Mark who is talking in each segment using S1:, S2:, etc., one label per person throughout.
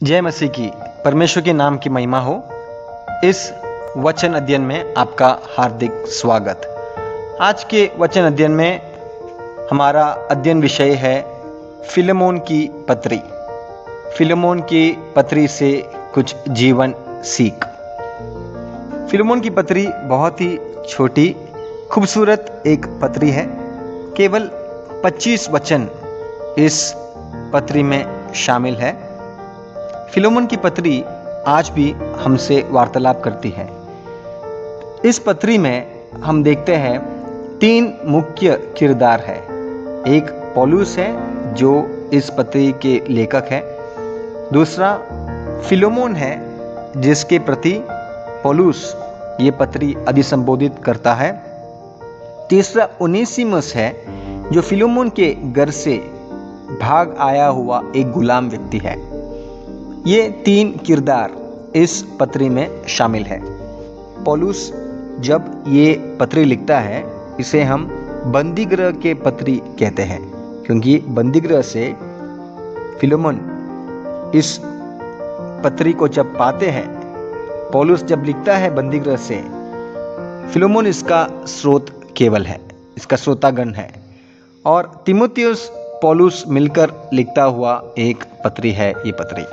S1: जय मसीह की। परमेश्वर के नाम की महिमा हो। इस वचन अध्ययन में आपका हार्दिक स्वागत। आज के वचन अध्ययन में हमारा अध्ययन विषय है फिलेमोन की पत्री। फिलेमोन की पत्री से कुछ जीवन सीख। फिलेमोन की पत्री बहुत ही छोटी खूबसूरत एक पत्री है। केवल 25 वचन इस पत्री में शामिल है। फिलेमोन की पत्री आज भी हमसे वार्तालाप करती है। इस पत्री में हम देखते हैं 3 मुख्य किरदार है। एक पौलुस है जो इस पत्री के लेखक है। दूसरा फिलेमोन है जिसके प्रति पौलुस ये पत्री अभिसंबोधित करता है। तीसरा ओनेसिमुस है जो फिलेमोन के घर से भाग आया हुआ एक गुलाम व्यक्ति है। ये 3 किरदार इस पत्री में शामिल है। पौलुस जब ये पत्री लिखता है इसे हम बंदीगृह के पत्री कहते हैं, क्योंकि बंदीगृह से फिलेमोन इस पत्री को जब पाते हैं, पौलुस जब लिखता है बंदीगृह से, फिलेमोन इसका स्रोत केवल है, इसका श्रोतागण है। और तीमुथियुस पौलुस मिलकर लिखता हुआ एक पत्री है ये पत्री।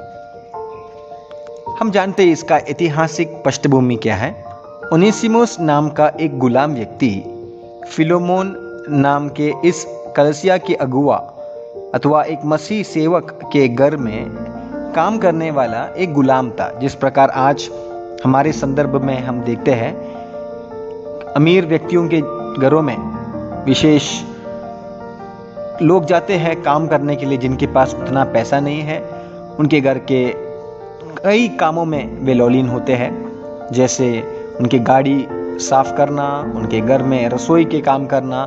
S1: हम जानते हैं इसका ऐतिहासिक पृष्ठभूमि क्या है। ओनेसिमुस नाम का एक गुलाम व्यक्ति फिलेमोन नाम के इस कलीसिया के अगुआ अथवा एक मसीह सेवक के घर में काम करने वाला एक गुलाम था। जिस प्रकार आज हमारे संदर्भ में हम देखते हैं, अमीर व्यक्तियों के घरों में विशेष लोग जाते हैं काम करने के लिए जिनके पास उतना पैसा नहीं है। उनके घर के कई कामों में वे लौलीन होते हैं, जैसे उनकी गाड़ी साफ करना, उनके घर में रसोई के काम करना,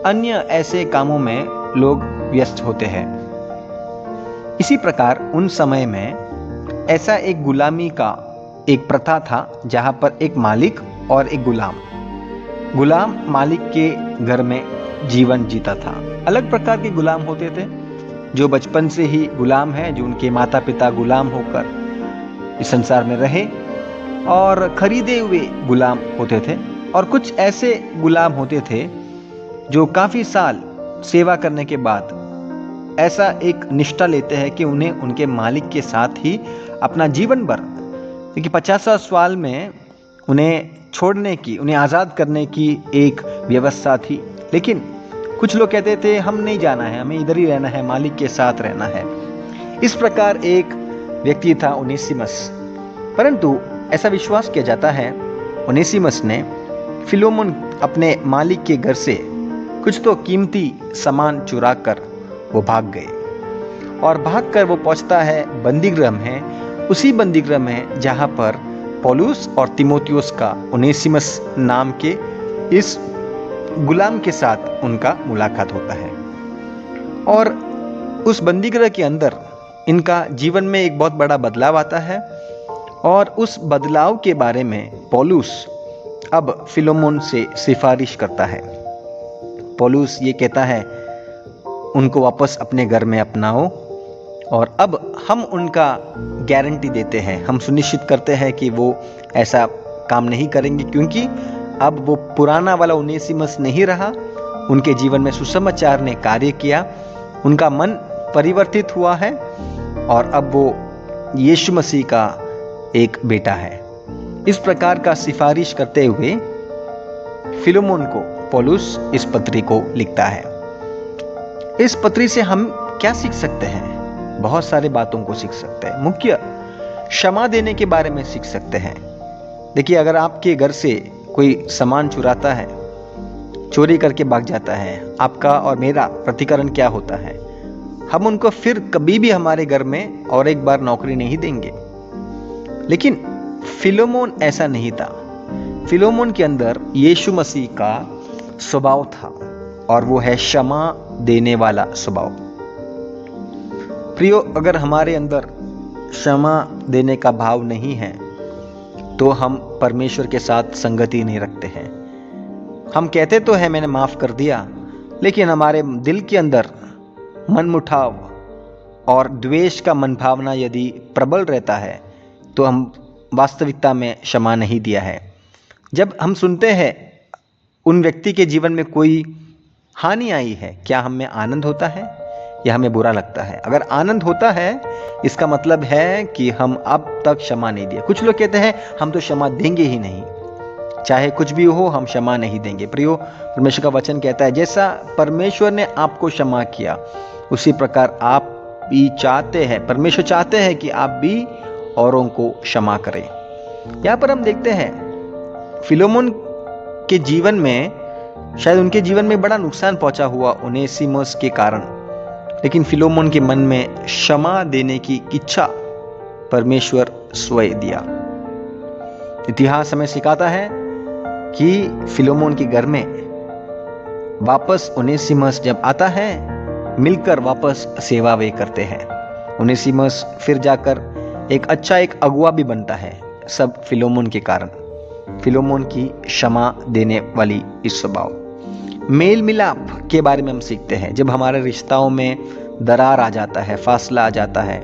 S1: अन्य ऐसे कामों में लोग व्यस्त होते हैं। इसी प्रकार उन समय में ऐसा एक गुलामी का एक प्रथा था जहां पर एक मालिक और एक गुलाम मालिक के घर में जीवन जीता था। अलग प्रकार के गुलाम होते थे जो बचपन से ही गुलाम है, जो उनके माता पिता गुलाम होकर इस संसार में रहे और खरीदे हुए गुलाम होते थे। और कुछ ऐसे गुलाम होते थे जो काफी साल सेवा करने के बाद ऐसा एक निष्ठा लेते हैं कि उन्हें उनके मालिक के साथ ही अपना जीवन भर, क्योंकि 50 साल में उन्हें छोड़ने की, उन्हें आज़ाद करने की एक व्यवस्था थी। लेकिन कुछ लोग कहते थे हम नहीं जाना है, हमें इधर ही रहना है, मालिक के साथ रहना है। इस प्रकार एक व्यक्ति था ओनेसिमुस। परंतु ऐसा विश्वास किया जाता है ओनेसिमुस ने फिलेमोन अपने मालिक के घर से कुछ तो कीमती सामान चुरा कर वो भाग गए और भागकर वो पहुंचता है बंदीगृह में, उसी बंदीगृह में जहां पर पौलुस और तीमुथियुस का ओनेसिमुस नाम के इस गुलाम के साथ उनका मुलाकात होता है। और उस बंदीगृह के अंदर इनका जीवन में एक बहुत बड़ा बदलाव आता है। और उस बदलाव के बारे में पौलुस अब फिलेमोन से सिफारिश करता है। पौलुस ये कहता है उनको वापस अपने घर में अपनाओ, और अब हम उनका गारंटी देते हैं, हम सुनिश्चित करते हैं कि वो ऐसा काम नहीं करेंगे, क्योंकि अब वो पुराना वाला ओनेसिमुस नहीं रहा। उनके जीवन में सुसमाचार ने कार्य किया, उनका मन परिवर्तित हुआ है और अब वो यीशु मसीह का एक बेटा है। इस प्रकार का सिफारिश करते हुए फिलेमोन को पौलुस इस पत्री को लिखता है। इस पत्री से हम क्या सीख सकते हैं? बहुत सारे बातों को सीख सकते हैं। मुख्य क्षमा देने के बारे में सीख सकते हैं। देखिए, अगर आपके घर से कोई सामान चुराता है, चोरी करके भाग जाता है, आपका और मेरा प्रतिकरण क्या होता है? हम उनको फिर कभी भी हमारे घर में और एक बार नौकरी नहीं देंगे। लेकिन फिलेमोन ऐसा नहीं था। फिलेमोन के अंदर यीशु मसीह का स्वभाव था और वो है क्षमा देने वाला स्वभाव। प्रियो, अगर हमारे अंदर क्षमा देने का भाव नहीं है तो हम परमेश्वर के साथ संगति नहीं रखते हैं। हम कहते तो हैं मैंने माफ कर दिया, लेकिन हमारे दिल के अंदर मनमुटाव और द्वेष का मनभावना यदि प्रबल रहता है तो हम वास्तविकता में क्षमा नहीं दिया है। जब हम सुनते हैं उन व्यक्ति के जीवन में कोई हानि आई है, क्या हमें आनंद होता है या हमें बुरा लगता है? अगर आनंद होता है इसका मतलब है कि हम अब तक क्षमा नहीं दिया। कुछ लोग कहते हैं हम तो क्षमा देंगे ही नहीं, चाहे कुछ भी हो हम क्षमा नहीं देंगे। प्रियो, परमेश्वर का वचन कहता है जैसा परमेश्वर ने आपको क्षमा किया उसी प्रकार आप भी चाहते हैं, परमेश्वर चाहते हैं कि आप भी औरों को क्षमा करें। यहाँ पर हम देखते हैं फिलोमोन के जीवन में, शायद उनके जीवन में बड़ा नुकसान पहुंचा हुआ ओनेसिमुस के कारण, लेकिन फिलोमोन के मन में क्षमा देने की इच्छा परमेश्वर स्वयं दिया। इतिहास हमें सिखाता है कि फिलोमोन के घर में वापस ओनेसिमुस जब आता है, मिलकर वापस सेवा वे करते हैं। ओनेसिमुस फिर जाकर एक अगुआ भी बनता है, सब फिलोमोन के कारण, फिलोमोन की क्षमा देने वाली इस स्वभाव। मेल मिलाप के बारे में हम सीखते हैं। जब हमारे रिश्ताओं में दरार आ जाता है, फासला आ जाता है,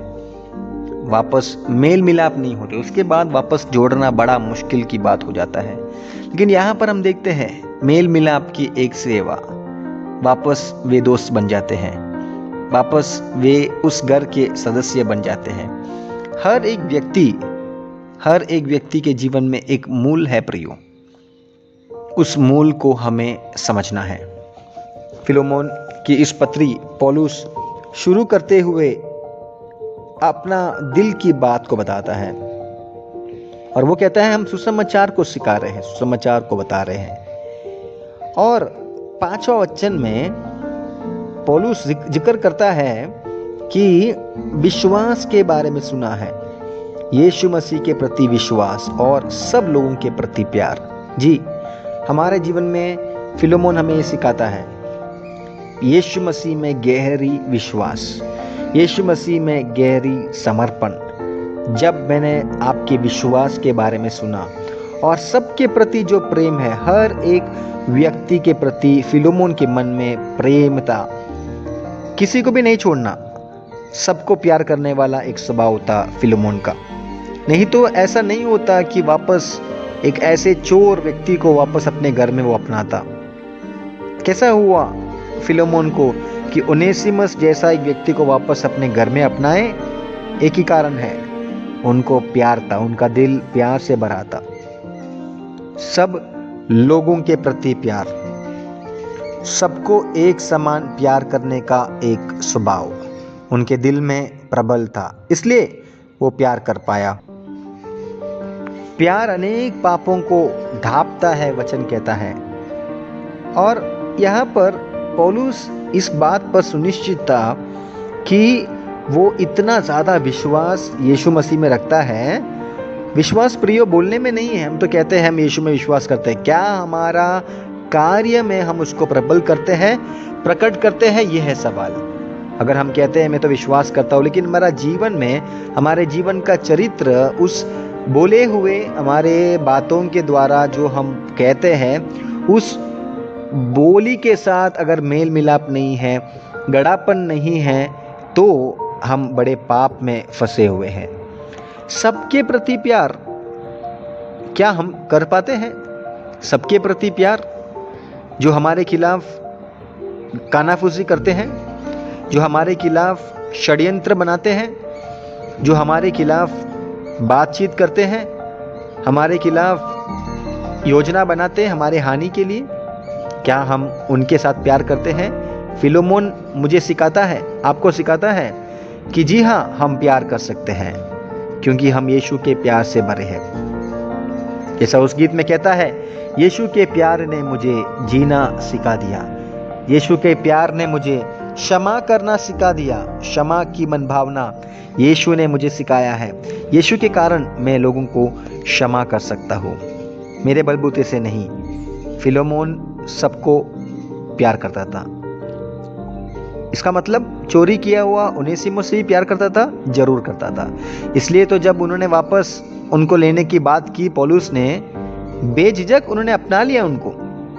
S1: वापस मेल मिलाप नहीं होते, उसके बाद वापस जोड़ना बड़ा मुश्किल की बात हो जाता है। लेकिन यहाँ पर हम देखते हैं मेल मिलाप की एक सेवा, वापस वे दोस्त बन जाते हैं, वापस वे उस घर के सदस्य बन जाते हैं। हर एक व्यक्ति के जीवन में एक मूल है प्रियो, उस मूल को हमें समझना है। फिलोमोन की इस पत्री पौलुस शुरू करते हुए अपना दिल की बात को बताता है और वो कहता है हम सुसमाचार को सिखा रहे हैं, सुसमाचार को बता रहे हैं। और 5वां वचन में पौलुस जिक्र करता है कि विश्वास के बारे में सुना है, यीशु मसीह के प्रति विश्वास और सब लोगों के प्रति प्यार। जी, हमारे जीवन में फिलोमोन हमें ये सिखाता है, यीशु मसीह में गहरी विश्वास, यीशु मसीह में गहरी समर्पण। जब मैंने आपके विश्वास के बारे में सुना और सबके प्रति जो प्रेम है, हर एक व्यक्ति के प्रति फिलोमोन के मन में प्रेम था, किसी को भी नहीं छोड़ना, सबको प्यार करने वाला एक स्वभाव था फिलोमोन का। नहीं तो ऐसा नहीं होता कि वापस एक ऐसे चोर व्यक्ति को वापस अपने घर में वो अपनाता। कैसा हुआ फिलोमोन को कि ओनेसिमुस जैसा एक व्यक्ति को वापस अपने घर में अपनाए? एक ही कारण है, उनको प्यार था, उनका दिल प्यार से भरा था, सब लोगों के प्रति प्यार, सबको एक समान प्यार करने का एक स्वभाव उनके दिल में प्रबल था, इसलिए वो प्यार कर पाया। प्यार अनेक पापों को ढांपता है, वचन कहता है। और यहाँ पर पौलुस इस बात पर सुनिश्चित था कि वो इतना ज़्यादा विश्वास यीशु मसीह में रखता है। विश्वास प्रियो बोलने में नहीं है, हम तो कहते हैं हम यीशु में विश्वास करते हैं, क्या हमारा कार्य में हम उसको प्रबल करते हैं, प्रकट करते हैं, ये है सवाल। अगर हम कहते हैं मैं तो विश्वास करता हूँ, लेकिन हमारा जीवन में, हमारे जीवन का चरित्र उस बोले हुए हमारे बातों के द्वारा जो हम कहते हैं उस बोली के साथ अगर मेल मिलाप नहीं है, गड़ापन नहीं है, तो हम बड़े पाप में फंसे हुए हैं। सबके प्रति प्यार, क्या हम कर पाते हैं सबके प्रति प्यार? जो हमारे खिलाफ कानाफूसी करते हैं, जो हमारे खिलाफ षड्यंत्र बनाते हैं, जो हमारे खिलाफ बातचीत करते हैं, हमारे खिलाफ योजना बनाते हैं हमारे हानि के लिए, क्या हम उनके साथ प्यार करते हैं? फिलोमोन मुझे सिखाता है, आपको सिखाता है कि जी हाँ, हम प्यार कर सकते हैं क्योंकि हम यीशु के प्यार से भरे हैं। जैसा उस गीत में कहता है, यीशु के प्यार ने मुझे जीना सिखा दिया, यीशु के प्यार ने मुझे क्षमा करना सिखा दिया, क्षमा की मनभावना यीशु ने मुझे सिखाया है। यीशु के कारण मैं लोगों को क्षमा कर सकता हूँ, मेरे बलबूते से नहीं। फिलोमोन सबको प्यार करता था। इसका मतलब चोरी किया हुआ ओनेसिमुस से भी प्यार करता था? जरूर करता था। इसलिए तो जब उन्होंने वापस उनको लेने की बात की, पौलुस ने बेझिझक उन्होंने अपना लिया उनको।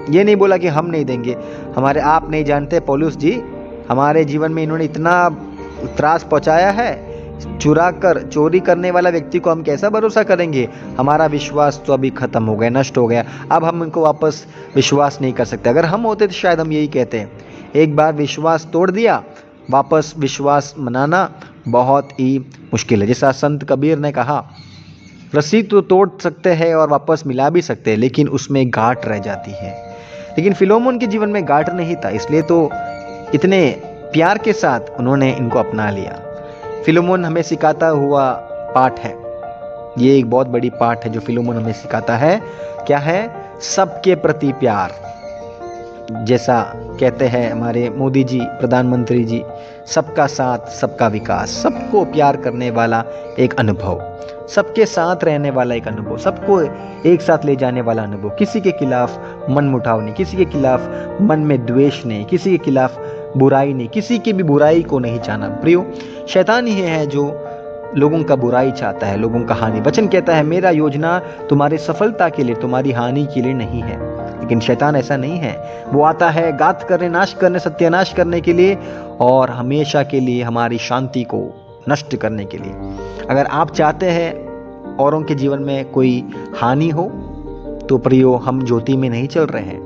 S1: ये नहीं बोला कि हम नहीं देंगे, हमारे आप नहीं जानते पौलुस जी, हमारे जीवन में इन्होंने इतना त्रास पहुंचाया है, चुरा कर चोरी करने वाला व्यक्ति को हम कैसा भरोसा करेंगे? हमारा विश्वास तो अभी खत्म हो गया, नष्ट हो गया, अब हम इनको वापस विश्वास नहीं कर सकते। अगर हम होते तो शायद हम यही कहते हैं। एक बार विश्वास तोड़ दिया, वापस विश्वास बनाना बहुत ही मुश्किल है। जैसा संत कबीर ने कहा, रस्सी तो तोड़ सकते हैं और वापस मिला भी सकते हैं, लेकिन उसमें गांठ रह जाती है। लेकिन फिलोमोन के जीवन में गांठ नहीं था, इसलिए तो इतने प्यार के साथ उन्होंने इनको अपना लिया। फिलोमोन हमें सिखाता हुआ पाठ है, ये एक बहुत बड़ी पाठ है जो फिलोमोन हमें सिखाता है। क्या है? सबके प्रति प्यार। जैसा कहते हैं हमारे मोदी जी, प्रधानमंत्री जी, सबका साथ सबका विकास, सबको प्यार करने वाला एक अनुभव, सबके साथ रहने वाला एक अनुभव, सबको एक साथ ले जाने वाला अनुभव, किसी के खिलाफ मनमुटाव नहीं, किसी के खिलाफ मन में द्वेष नहीं, किसी के खिलाफ बुराई नहीं, किसी की भी बुराई को नहीं चाहना। प्रियो, शैतान ही है जो लोगों का बुराई चाहता है, लोगों का हानि। वचन कहता है, मेरा योजना तुम्हारी सफलता के लिए, तुम्हारी हानि के लिए नहीं है। लेकिन शैतान ऐसा नहीं है, वो आता है घात करने, नाश करने, सत्यानाश करने के लिए और हमेशा के लिए हमारी शांति को नष्ट करने के लिए। अगर आप चाहते हैं औरों के जीवन में कोई हानि हो, तो प्रियो, हम ज्योति में नहीं चल रहे हैं,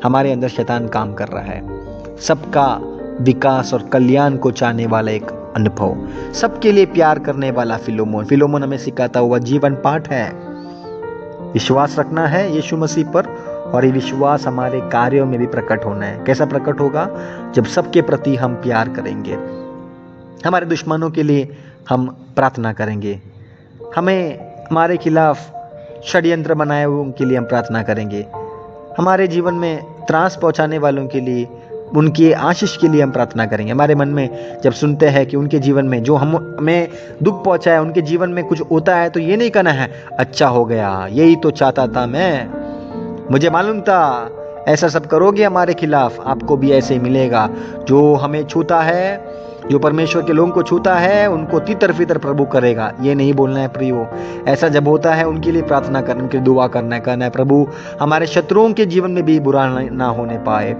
S1: हमारे अंदर शैतान काम कर रहा है। सबका विकास और कल्याण को चाहने वाला एक अनुभव, सबके लिए प्यार करने वाला फिलोमोन हमें सिखाता हुआ जीवन पाठ है। विश्वास रखना है यीशु मसीह पर, और ये विश्वास हमारे कार्यों में भी प्रकट होना है। कैसा प्रकट होगा? जब सबके प्रति हम प्यार करेंगे, हमारे दुश्मनों के लिए हम प्रार्थना करेंगे, हमें हमारे खिलाफ षड्यंत्र बनाए हुए के लिए हम प्रार्थना करेंगे, हमारे जीवन में त्रास पहुंचाने वालों के लिए, उनकी आशीष के लिए हम प्रार्थना करेंगे। हमारे मन में जब सुनते हैं कि उनके जीवन में जो हमें दुख पहुंचा है, उनके जीवन में कुछ होता है, तो ये नहीं कहना है अच्छा हो गया, यही तो चाहता था मैं, मुझे मालूम था ऐसा सब करोगे हमारे खिलाफ, आपको भी ऐसे ही मिलेगा। जो हमें छूता है, जो परमेश्वर के लोगों को छूता है, उनको तितर फितर प्रभु करेगा, ये नहीं बोलना है प्रियो। ऐसा जब होता है, उनके लिए प्रार्थना करना, उनके लिए दुआ करना है, प्रभु हमारे शत्रुओं के जीवन में भी बुरा ना होने पाए,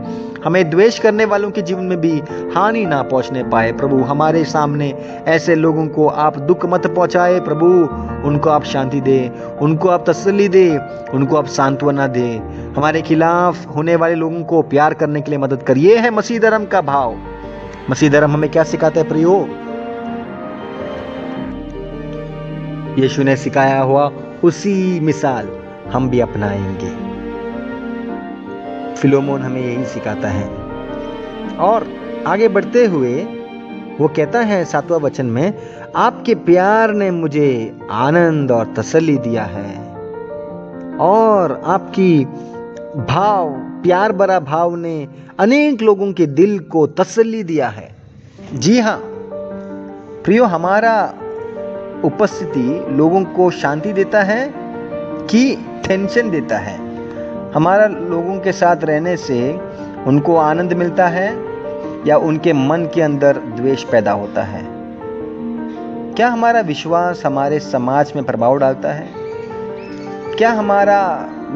S1: हमें द्वेष करने वालों के जीवन में भी हानि ना पहुंचने पाए। प्रभु हमारे सामने ऐसे लोगों को आप दुख मत पहुंचाए, प्रभु उनको आप शांति दे, उनको आप तसल्ली दे, उनको आप सांत्वना दे। हमारे खिलाफ होने वाले लोगों को प्यार करने के लिए मदद करिए। है मसीह धर्म का भाव। मसीह धर्म हमें क्या सिखाता है प्रियो? यीशु ने सिखाया हुआ उसी मिसाल हम भी अपनाएंगे। फिलोमोन हमें यही सिखाता है। और आगे बढ़ते हुए वो कहता है 7वां वचन में, आपके प्यार ने मुझे आनंद और तसल्ली दिया है, और आपकी प्यार भरा भाव ने अनेक लोगों के दिल को तसल्ली दिया है। जी हाँ प्रियो, हमारा उपस्थिति लोगों को शांति देता है कि टेंशन देता है? हमारा लोगों के साथ रहने से उनको आनंद मिलता है या उनके मन के अंदर द्वेष पैदा होता है? क्या हमारा विश्वास हमारे समाज में प्रभाव डालता है? क्या हमारा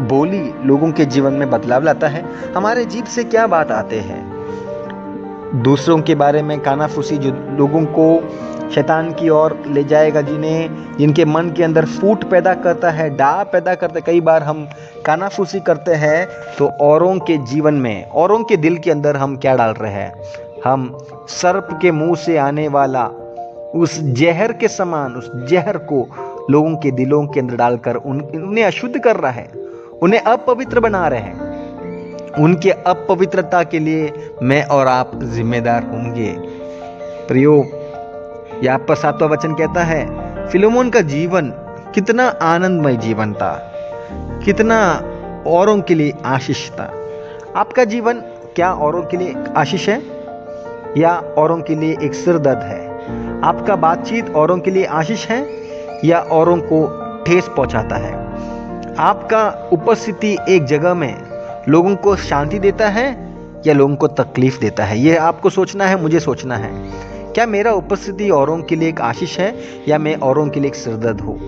S1: बोली लोगों के जीवन में बदलाव लाता है? हमारे जीभ से क्या बात आते हैं? दूसरों के बारे में कानाफूसी जो लोगों को शैतान की ओर ले जाएगा, जिनके मन के अंदर फूट पैदा करता है, डा पैदा करता है। कई बार हम कानाफूसी करते हैं तो औरों के जीवन में, औरों के दिल के अंदर हम क्या डाल रहे हैं? हम सर्प के मुंह से आने वाला उस जहर के समान, उस जहर को लोगों के दिलों के अंदर डालकर उन्हें अशुद्ध कर रहा है, उन्हें अपवित्र बना रहे हैं। उनके अपवित्रता के लिए मैं और आप जिम्मेदार होंगे। प्रियो, यहाँ पर 7वां वचन कहता है, फिलोमोन का जीवन कितना आनंदमय जीवन था, कितना औरों के लिए आशीष था। आपका जीवन क्या औरों के लिए आशीष है या औरों के लिए एक सिरदर्द है? आपका बातचीत औरों के लिए आशीष है या औरों को ठेस पहुंचाता है? आपका उपस्थिति एक जगह में लोगों को शांति देता है या लोगों को तकलीफ देता है? यह आपको सोचना है, मुझे सोचना है। क्या मेरा उपस्थिति औरों के लिए एक आशीष है या मैं औरों के लिए एक सिरदर्द हूँ?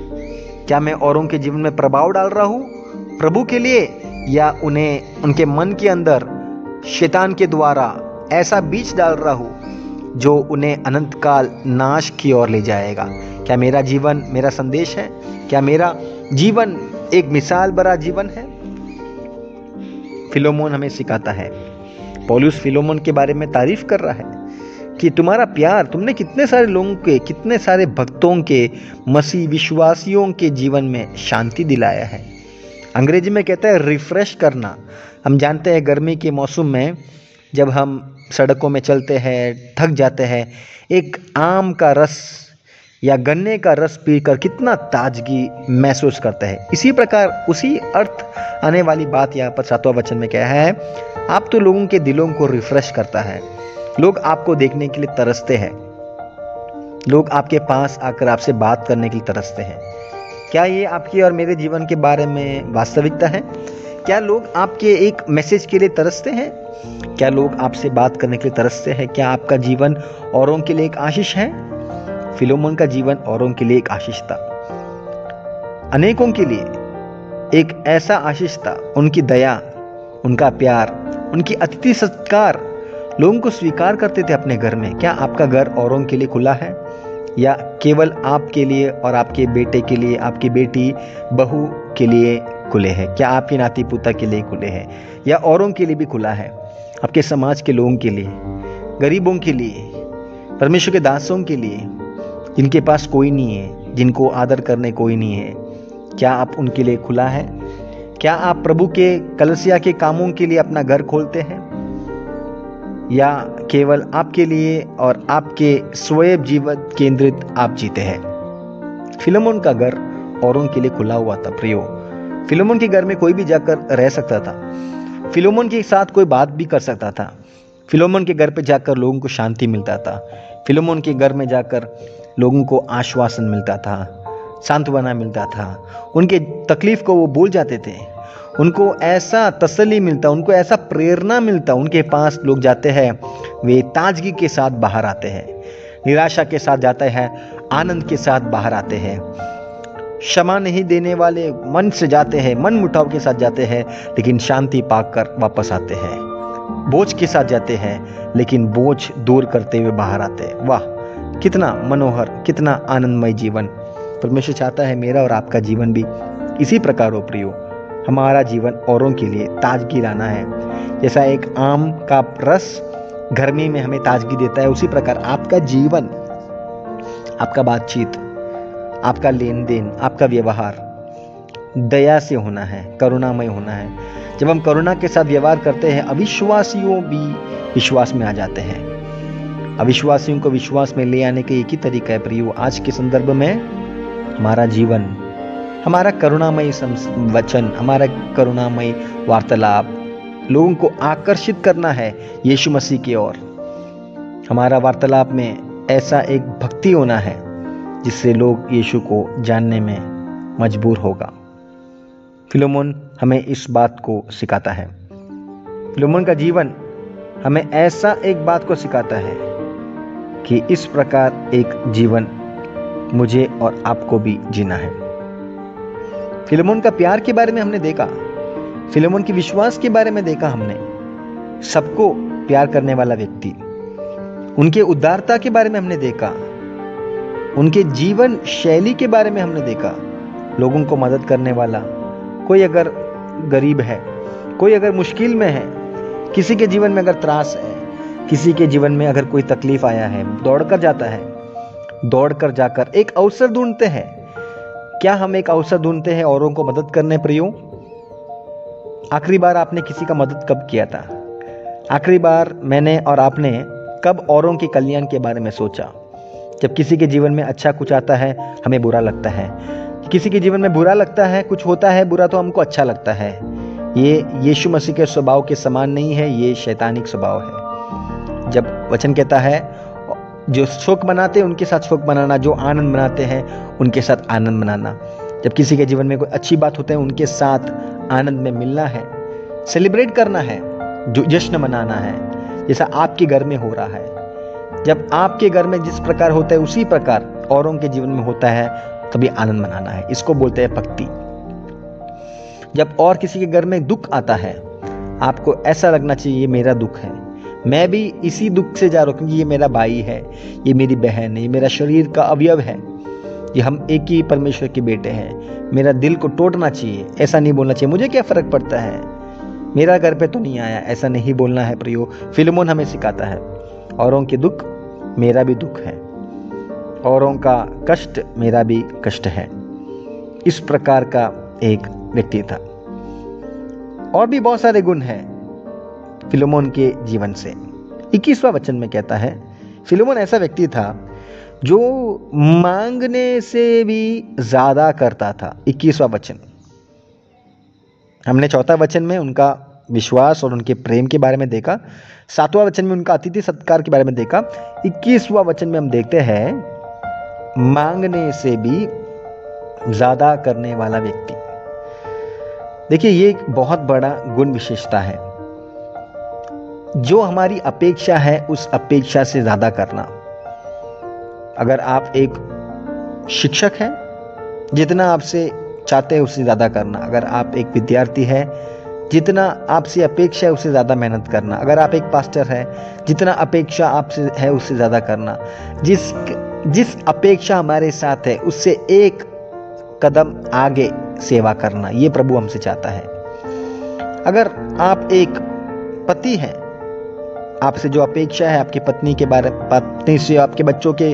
S1: क्या मैं औरों के जीवन में प्रभाव डाल रहा हूँ प्रभु के लिए, या उन्हें उनके मन के अंदर शैतान के द्वारा ऐसा बीज डाल रहा हूँ जो उन्हें अनंत काल नाश की ओर ले जाएगा। क्या मेरा जीवन मेरा संदेश है? क्या मेरा जीवन एक मिसाल भरा जीवन है? फिलोमोन हमें सिखाता है। पौलुस फिलोमोन के बारे में तारीफ कर रहा है कि तुम्हारा प्यार, तुमने कितने सारे लोगों के, कितने सारे भक्तों के, मसीह विश्वासियों के जीवन में शांति दिलाया है। अंग्रेजी में कहता है रिफ्रेश करना। हम जानते हैं गर्मी के मौसम में जब हम सड़कों में चलते हैं, थक जाते हैं, एक आम का रस या गन्ने का रस पीकर कितना ताजगी महसूस करते हैं। इसी प्रकार उसी अर्थ आने वाली बात यहाँ पर 7वां वचन में क्या है, आप तो लोगों के दिलों को रिफ्रेश करता है। लोग आपको देखने के लिए तरसते हैं, लोग आपके पास आकर आपसे बात करने के लिए तरसते हैं। क्या ये आपके और मेरे जीवन के बारे में वास्तविकता है? क्या लोग आपके एक मैसेज के लिए तरसते हैं? क्या लोग आपसे बात करने के लिए तरसते हैं? क्या आपका जीवन औरों के लिए एक आशीष है? फिलोमोन का जीवन औरों के लिए एक आशीष था, अनेकों के लिए एक ऐसा आशीष था। उनकी दया, उनका प्यार, उनकी अतिथि सत्कार, लोगों को स्वीकार करते थे अपने घर में। क्या आपका घर औरों के लिए खुला है या केवल आपके लिए और आपके बेटे के लिए, आपकी बेटी बहू के लिए खुले हैं? क्या आपके नाती पोता के लिए खुले हैं या औरों के लिए भी खुला है? आपके समाज के लोगों के लिए, गरीबों के लिए, परमेश्वर के दासों के लिए, जिनके पास कोई नहीं है, जिनको आदर करने कोई नहीं है, क्या आप उनके लिए खुला है? क्या आप प्रभु के कलीसिया के कामों के लिए अपना घर खोलते हैं या केवल आपके लिए और आपके स्वयं जीवन केंद्रित आप जीते हैं? फिलोमोन का घर औरों के लिए खुला हुआ था प्रियो। फिलोमोन के घर में कोई भी जाकर रह सकता था, फिलोमोन के साथ कोई बात भी कर सकता था, फिलोमोन के घर पे जाकर लोगों को शांति मिलता था, फिलोमोन के घर में जाकर लोगों को आश्वासन मिलता था, सांत्वना मिलता था, उनके तकलीफ को वो भूल जाते थे, उनको ऐसा तसल्ली मिलता, उनको ऐसा प्रेरणा मिलता। उनके पास लोग जाते हैं, वे ताजगी के साथ बाहर आते हैं, निराशा के साथ जाते हैं, आनंद के साथ बाहर आते हैं। क्षमा नहीं देने वाले मन से जाते हैं, मन मुटाव के साथ जाते हैं, लेकिन शांति पाकर वापस आते हैं। बोझ के साथ जाते हैं, लेकिन बोझ दूर करते हुए बाहर आते हैं। वाह, कितना मनोहर, कितना आनंदमय जीवन। परमेश्वर चाहता है मेरा और आपका जीवन भी इसी प्रकार हो प्रियो। हमारा जीवन औरों के लिए ताजगी लाना है। जैसा एक आम का रस गर्मी में हमें ताजगी देता है, उसी प्रकार आपका जीवन, आपका बातचीत, आपका लेन देन, आपका व्यवहार दया से होना है, करुणामय होना है। जब हम करुणा के साथ व्यवहार करते हैं, अविश्वासियों भी विश्वास में आ जाते हैं। अविश्वासियों को विश्वास में ले आने का एक ही तरीका है प्रियो। आज के संदर्भ में हमारा जीवन, हमारा करुणामय वचन, हमारा करुणामय वार्तालाप लोगों को आकर्षित करना है यीशु मसीह की ओर। हमारा वार्तालाप में ऐसा एक भक्ति होना है जिससे लोग यीशु को जानने में मजबूर होगा। फिलोमोन हमें इस बात को सिखाता है। फिलोमोन का जीवन हमें ऐसा एक बात को सिखाता है कि इस प्रकार एक जीवन मुझे और आपको भी जीना है। फिलोमोन का प्यार के बारे में हमने देखा, फिलोमोन के विश्वास के बारे में देखा हमने, सबको प्यार करने वाला व्यक्ति। उनके उदारता के बारे में हमने देखा, उनके जीवन शैली के बारे में हमने देखा, लोगों को मदद करने वाला। कोई अगर गरीब है, कोई अगर मुश्किल में है, किसी के जीवन में अगर त्रास है, किसी के जीवन में अगर कोई तकलीफ आया है, दौड़कर जाता है, दौड़कर जाकर एक अवसर ढूंढते हैं। क्या हम एक अवसर ढूंढते हैं औरों को मदद करने प्रियो? आखिरी बार आपने किसी का मदद कब किया था? आखिरी बार मैंने और आपने कब औरों के कल्याण के बारे में सोचा? जब किसी के जीवन में अच्छा कुछ आता है हमें बुरा लगता है, किसी के जीवन में बुरा लगता है, कुछ होता है बुरा तो हमको अच्छा लगता है। ये यीशु मसीह के स्वभाव के समान नहीं है, ये शैतानिक स्वभाव है। जब वचन कहता है जो शोक मनाते हैं उनके साथ शोक मनाना, जो आनंद मनाते हैं उनके साथ आनंद मनाना। जब किसी के जीवन में कोई अच्छी बात होते हैं उनके साथ आनंद में मिलना है, सेलिब्रेट करना है, जो जश्न मनाना है, जैसा आपके घर में हो रहा है। जब आपके घर में जिस प्रकार होता है उसी प्रकार औरों के जीवन में होता है, तभी आनंद मनाना है। इसको बोलते हैं भक्ति। जब और किसी के घर में दुख आता है, आपको ऐसा लगना चाहिए ये मेरा दुख है, मैं भी इसी दुख से जा रहा हूँ, क्योंकि ये मेरा भाई है, ये मेरी बहन है, ये मेरा शरीर का अवयव है, ये हम एक ही परमेश्वर के बेटे हैं। मेरा दिल को तोड़ना चाहिए, ऐसा नहीं बोलना चाहिए। मुझे क्या फर्क पड़ता है, मेरा घर पे तो नहीं आया, ऐसा नहीं बोलना है प्रियो। फिलेमोन हमें सिखाता है औरों के दुख मेरा भी दुख है, औरों का कष्ट मेरा भी कष्ट है। इस प्रकार का एक व्यक्ति था। और भी बहुत सारे गुण हैं फिलेमोन के जीवन से। 21वां वचन में कहता है, फिलेमोन ऐसा व्यक्ति था जो मांगने से भी ज्यादा करता था। 21वां वचन। हमने 4था वचन में उनका विश्वास और उनके प्रेम के बारे में देखा, 7वां वचन में उनका अतिथि सत्कार के बारे में देखा। 21वां वचन में हम देखते हैं मांगने से भी ज्यादा करने वाला व्यक्ति। देखिए, ये एक बहुत बड़ा गुण विशेषता है, जो हमारी अपेक्षा है उस अपेक्षा से ज्यादा करना। अगर आप एक शिक्षक हैं, जितना आपसे चाहते हैं उससे ज्यादा करना। अगर आप एक विद्यार्थी हैं, जितना आपसे अपेक्षा है उससे ज्यादा मेहनत करना। अगर आप एक पास्टर हैं, जितना अपेक्षा आपसे है उससे ज्यादा करना। जिस अपेक्षा हमारे साथ है उससे एक कदम आगे सेवा करना, ये प्रभु हमसे चाहता है। अगर आप एक पति हैं, आपसे जो अपेक्षा है आपकी पत्नी से, आपके बच्चों के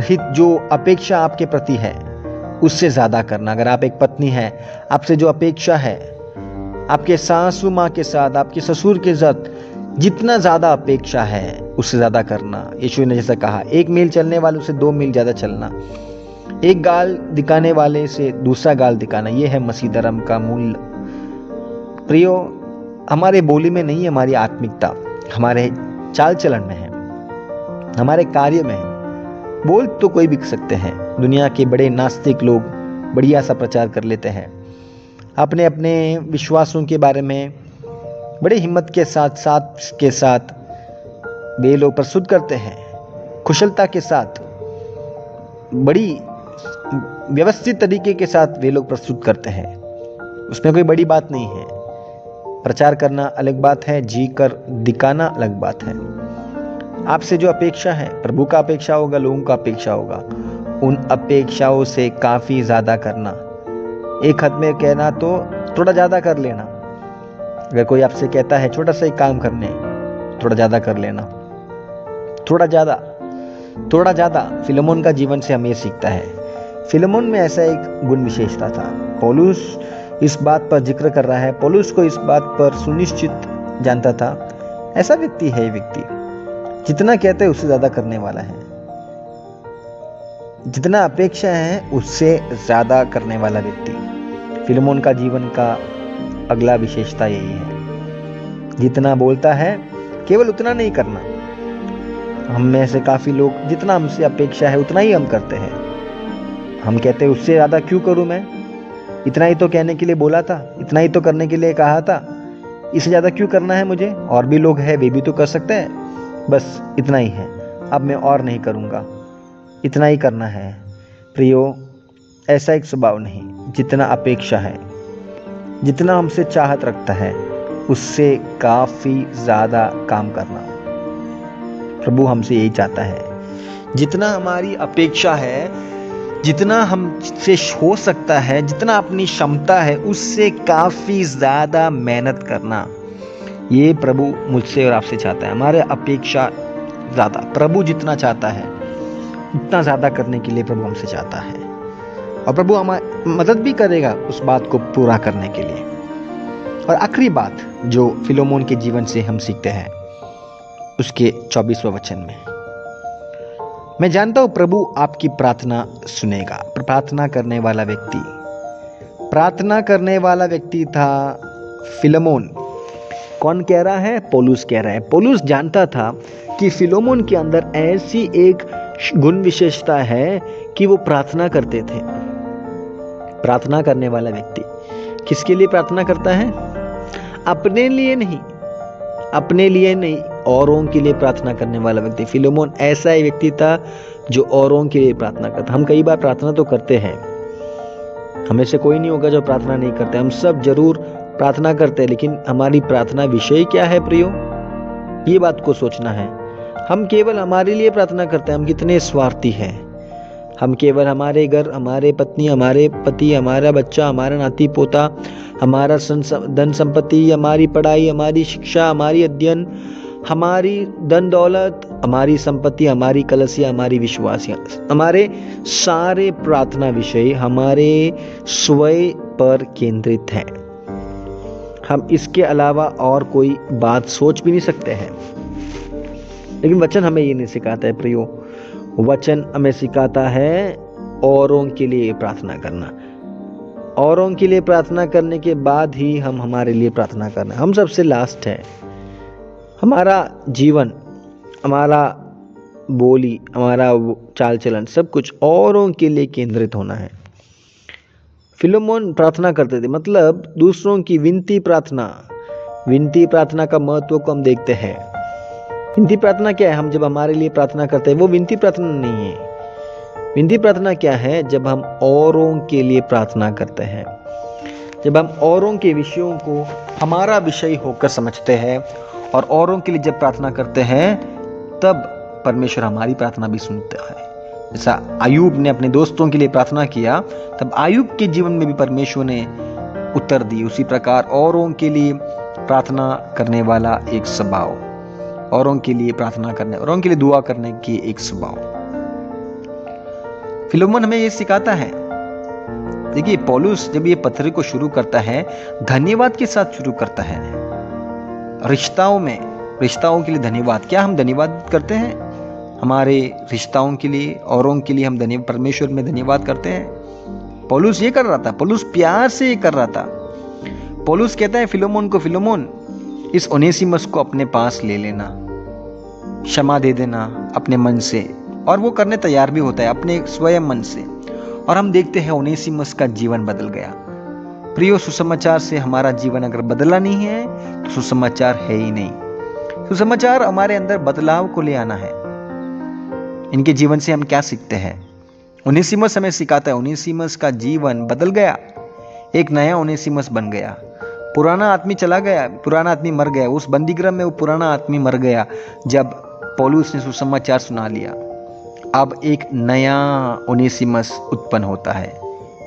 S1: हित, जो अपेक्षा आपके प्रति है उससे ज्यादा करना। अगर आप एक पत्नी हैं, आपसे जो अपेक्षा है आपके सासू माँ के साथ, आपके ससुर के साथ जितना ज्यादा अपेक्षा है उससे ज्यादा करना। यीशु ने जैसा कहा, 1 मील चलने वालों से 2 मील ज्यादा चलना, एक गाल दिखाने वाले से दूसरा गाल दिखाना। यह है मसीह धर्म का मूल। प्रियो, हमारे बोली में नहीं, हमारी आत्मिकता हमारे चाल चलन में है, हमारे कार्य में है। बोल तो कोई भी सकते हैं। दुनिया के बड़े नास्तिक लोग बढ़िया सा प्रचार कर लेते हैं, अपने अपने विश्वासों के बारे में बड़े हिम्मत के साथ वे लोग प्रस्तुत करते हैं, कुशलता के साथ, बड़ी व्यवस्थित तरीके के साथ वे लोग प्रस्तुत करते हैं। उसमें कोई बड़ी बात नहीं है। प्रचार करना अलग बात है, जी कर दिखाना अलग बात है। आपसे जो अपेक्षा है, प्रभु का अपेक्षा होगा, लोगों का अपेक्षा होगा, उन अपेक्षाओं से काफी ज्यादा करना। एक हद में कहना तो थोड़ा ज्यादा कर लेना। अगर कोई आपसे कहता है छोटा सा एक काम करने, थोड़ा ज्यादा कर लेना, थोड़ा ज्यादा। फिलेमोन का जीवन से हमें सीखता है। फिलेमोन में ऐसा एक गुण विशेषता था। पौलुस इस बात पर जिक्र कर रहा है, पौलुस को इस बात पर सुनिश्चित जानता था, ऐसा व्यक्ति है, ये व्यक्ति जितना कहते हैं उससे ज्यादा करने वाला है, जितना अपेक्षा है उससे ज्यादा करने वाला व्यक्ति। फिलेमोन का जीवन का अगला विशेषता यही है, जितना बोलता है केवल उतना नहीं करना। हम में से काफी लोग जितना हमसे अपेक्षा है उतना ही हम करते हैं। हम कहते हैं उससे ज्यादा क्यों करूं मैं, इतना ही तो कहने के लिए बोला था, इतना ही तो करने के लिए कहा था, इससे ज्यादा क्यों करना है मुझे, और भी लोग हैं वे भी तो कर सकते हैं, बस इतना ही है, अब मैं और नहीं करूंगा, इतना ही करना है। प्रियो, ऐसा एक स्वभाव नहीं। जितना अपेक्षा है, जितना हमसे चाहत रखता है उससे काफी ज्यादा काम करना। प्रभु हमसे यही चाहता है। जितना हमारी अपेक्षा है, जितना हमसे हो सकता है, जितना अपनी क्षमता है उससे काफी ज्यादा मेहनत करना, ये प्रभु मुझसे और आपसे चाहता है। हमारे अपेक्षा ज्यादा, प्रभु जितना चाहता है उतना ज्यादा करने के लिए प्रभु हमसे चाहता है, और प्रभु हमारी मदद भी करेगा उस बात को पूरा करने के लिए। और आखिरी बात जो फिलेमोन के जीवन से हम सीखते हैं, उसके 24वें वचन में, मैं जानता हूं प्रभु आपकी प्रार्थना सुनेगा। प्रार्थना करने वाला व्यक्ति था फिलेमोन। कौन कह रहा है? पौलुस कह रहा है। पौलुस जानता था कि फिलेमोन के अंदर ऐसी एक गुण विशेषता है कि वो प्रार्थना करते थे। प्रार्थना करने वाला व्यक्ति किसके लिए प्रार्थना करता है? अपने लिए नहीं, औरों के लिए प्रार्थना करने वाला व्यक्ति। फिलेमोन ऐसा ही व्यक्ति था जो औरों के लिए प्रार्थना करता। हम कई बार प्रार्थना तो करते हैं, हमें से कोई नहीं होगा जो प्रार्थना नहीं करते, हम सब जरूर प्रार्थना करते हैं, लेकिन हमारी प्रार्थना विषय क्या है प्रियो? ये बात को सोचना है। हम केवल हमारे लिए प्रार्थना करते हैं, हम कितने स्वार्थी हैं। हम केवल हमारे घर, हमारे पत्नी, हमारे पति, हमारा बच्चा, हमारा नाती पोता, हमारा धन संपत्ति, हमारी पढ़ाई, हमारी शिक्षा, हमारी अध्ययन, हमारी धन दौलत, हमारी संपत्ति, हमारी कलसियाँ, हमारी विश्वासियाँ, हमारे सारे प्रार्थना विषय हमारे स्वयं पर केंद्रित हैं। हम इसके अलावा और कोई बात सोच भी नहीं सकते हैं। लेकिन वचन हमें ये नहीं सिखाता है प्रियो। वचन हमें सिखाता है औरों के लिए प्रार्थना करना। औरों के लिए प्रार्थना करने के बाद ही हम हमारे लिए प्रार्थना करना। हम सबसे लास्ट है। हमारा जीवन, हमारा बोली, हमारा चाल चलन, सब कुछ औरों के लिए केंद्रित होना है। फिलोमोन प्रार्थना करते थे, मतलब दूसरों की विनती प्रार्थना का महत्व को हम देखते हैं। विनती प्रार्थना क्या है? हम जब हमारे लिए प्रार्थना करते हैं वो विनती प्रार्थना नहीं है। विनती प्रार्थना क्या है? जब हम औरों के लिए प्रार्थना करते हैं, जब हम औरों के विषयों को हमारा विषय होकर समझते हैं और औरों के लिए जब प्रार्थना करते हैं, तब परमेश्वर हमारी प्रार्थना भी सुनता है। जैसा आयूब ने अपने दोस्तों के लिए प्रार्थना किया, तब आयूब के जीवन में भी परमेश्वर ने उत्तर दी। उसी प्रकार औरों के लिए प्रार्थना करने वाला एक स्वभाव, औरों के लिए प्रार्थना करने, औरों के लिए दुआ करने की एक स्वभाव, फिलोमोन हमें ये सिखाता है। देखिए, पौलुस जब ये पत्र को शुरू करता है, धन्यवाद के साथ शुरू करता है। रिश्ताओं के लिए धन्यवाद। क्या हम धन्यवाद करते हैं? हमारे रिश्ताओं के लिए, औरों के लिए हम परमेश्वर में धन्यवाद करते हैं। पौलुस ये कर रहा था, पौलुस प्यार से ये कर रहा था। पौलुस कहता है फिलोमोन को, फिलोमोन इस ओनेसिमस को अपने पास ले लेना, क्षमा दे देना अपने मन से। और वो करने तैयार भी होता है अपने स्वयं मन से। और हम देखते हैं ओनेसिमस का जीवन बदल गया। प्रियो, सुसमाचार से हमारा जीवन अगर बदला नहीं है तो सुसमाचार है ही नहीं। सुसमाचार हमारे अंदर बदलाव को ले आना है। इनके जीवन से हम क्या सीखते हैं? ओनेसिमस हमें सिखाता है, ओनेसिमस का जीवन बदल गया, एक नया ओनेसिमस बन गया। पुराना आदमी चला गया, पुराना आदमी मर गया। उस बंदीगृह में वो पुराना आदमी मर गया जब पौलुस ने सुसमाचार सुना लिया। अब एक नया ओनेसिमस उत्पन्न होता है,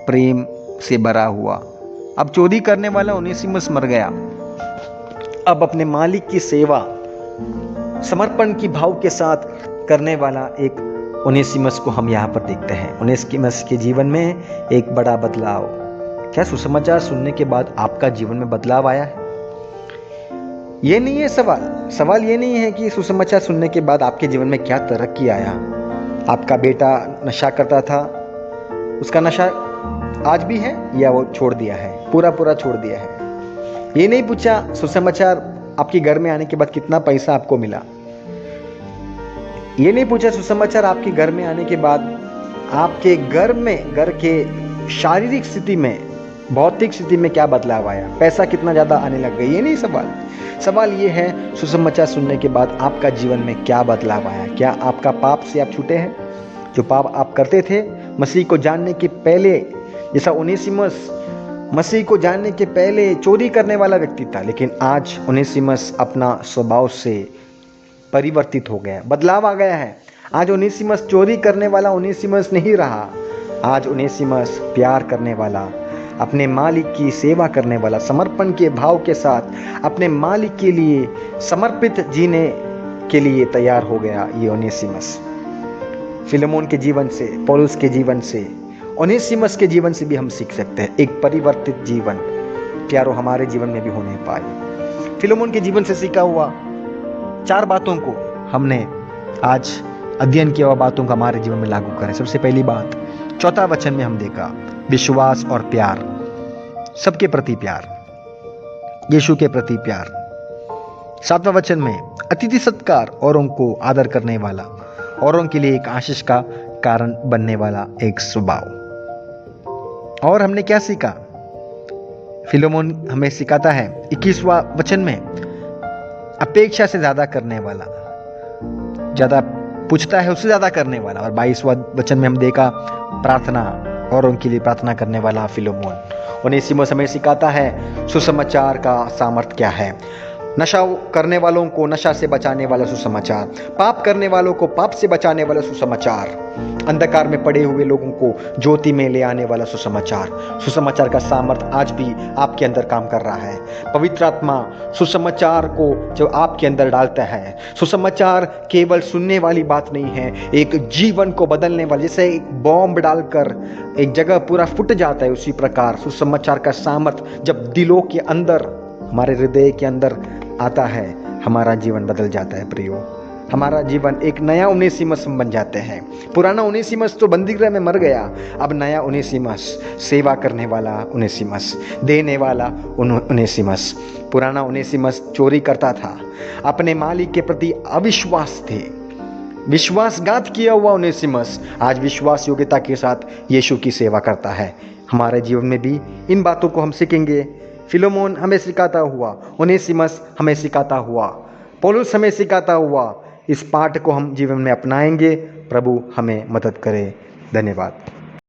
S1: प्रेम से भरा हुआ। अब चोरी करने वाला ओनेसिमस मर गया। अब अपने मालिक की सेवा समर्पण की भाव के साथ करने वाला एक ओनेसिमस को हम यहाँ पर देखते हैं। ओनेसिमस के जीवन में एक बड़ा बदलाव। क्या सुसमाचार सुनने के बाद आपका जीवन में बदलाव आया है? ये नहीं है सवाल ये नहीं है कि सुसमाचार सुनने के बाद आपके जीवन में क्या तरक्की आया। आपका बेटा नशा करता था, उसका नशा आज भी है या वो छोड़ दिया है, पूरा छोड़ दिया है। ये नहीं पूछा सुसमाचार आपके घर में आने के बाद कितना पैसा आपको मिला। ये नहीं पूछा सुसमाचार आपके घर में आने के बाद आपके घर के शारीरिक स्थिति में, भौतिक स्थिति में क्या बदलाव आया, पैसा कितना ज्यादा आने लग गया। ये नहीं सवाल ये है सुसमाचार सुनने के बाद आपका जीवन में क्या बदलाव आया। क्या आपका पाप से आप छूटे हैं? जो पाप आप करते थे मसीह को जानने के पहले, जैसा ओनेसिमस मसीह को जानने के पहले चोरी करने वाला व्यक्ति था, लेकिन आज ओनेसिमस अपना स्वभाव से परिवर्तित हो गया, बदलाव आ गया है। आज ओनेसिमस चोरी करने वाला ओनेसिमस नहीं रहा। आज ओनेसिमस प्यार करने वाला, अपने मालिक की सेवा करने वाला, समर्पण के भाव के साथ अपने मालिक के लिए समर्पित जीने के लिए तैयार हो गया ये ओनेसिमस। फिलेमोन के जीवन से, पौलुस के जीवन से, ओनेसिमस के जीवन से भी हम सीख सकते हैं एक परिवर्तित जीवन प्यारो हमारे जीवन में भी होने पाए। फिलेमोन के जीवन से सीखा हुआ 4 बातों को हमने आज अध्ययन किया हुआ बातों को हमारे जीवन में लागू करें। सबसे पहली बात, 4 वचन में हम देखा विश्वास और प्यार, सबके प्रति प्यार, यीशु के प्रति प्यार। 7वां वचन में अतिथि सत्कार, औरों को आदर करने वाला, औरों के लिए एक आशीष का कारण बनने वाला एक स्वभाव। और हमने क्या सीखा? फिलेमोन हमें सिखाता है 21वां वचन में अपेक्षा से ज्यादा करने वाला, ज्यादा पूछता है उससे ज्यादा करने वाला। और 22वां वचन में हम देखा प्रार्थना, औरों के लिए प्रार्थना करने वाला फिलेमोन। ओनेसिमस हमें सिखाता है सुसमाचार का सामर्थ्य क्या है। नशा करने वालों को नशा से बचाने वाला सुसमाचार, पाप करने वालों को पाप से बचाने वाला सुसमाचार, अंधकार में पड़े हुए लोगों को ज्योति में ले आने वाला सुसमाचार। सुसमाचार का सामर्थ्य आज भी आपके अंदर काम कर रहा है। पवित्र आत्मा सुसमाचार को जो आपके अंदर डालता है, सुसमाचार केवल सुनने वाली बात नहीं है, एक जीवन को बदलने वाली, जैसे एक बॉम्ब डालकर एक जगह पूरा फूट जाता है, उसी प्रकार सुसमाचार का सामर्थ्य जब दिलों के अंदर, हमारे हृदय के अंदर आता है, हमारा जीवन बदल जाता है प्रियो। हमारा जीवन एक नया उनेसिमस बन जाते हैं। पुराना उनेसिमस तो बंदीगृह में मर गया, अब नया उनेसिमस, सेवा करने वाला उनेसिमस, देने वाला उनेसिमस। पुराना उनेसिमस चोरी करता था, अपने मालिक के प्रति अविश्वास थे, विश्वासघात किया हुआ उनेसिमस आज विश्वास योग्यता के साथ यीशु की सेवा करता है। हमारे जीवन में भी इन बातों को हम सीखेंगे। फिलोमोन हमें सिखाता हुआ, उनेसिमस हमें सिखाता हुआ, पौलुस हमें सिखाता हुआ, इस पाठ को हम जीवन में अपनाएंगे। प्रभु हमें मदद करे। धन्यवाद।